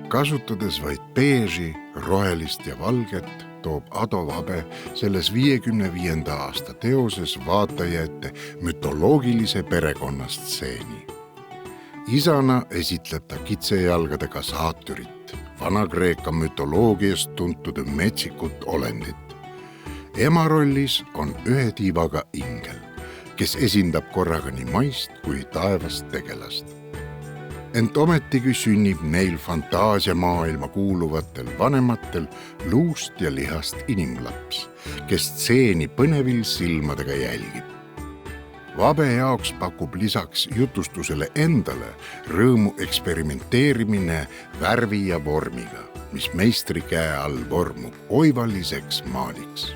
Kasutades vaid beeži, rohelist ja valget, toob Ado Vabe selles 55. aasta teoses vaataja ette mütoloogilise perekonnastseeni. Isana esitleb ta kitsejalgadega saaturit, Vana-Kreeka mütoloogiast tuntud metsikut olendit. Ema rollis on ühe tiivaga ingel, kes esindab korraga nii maist kui taevast tegelast. Ent ometigi sünnib neil fantaasiamaailma kuuluvatel vanematel luust ja lihast inimlaps, kes stseeni põnevil silmadega jälgib. Vabe jaoks pakub lisaks jutustusele endale rõõmu eksperimenteerimine värvi ja vormiga, mis meistri käe all vormub oivaliseks maaliks.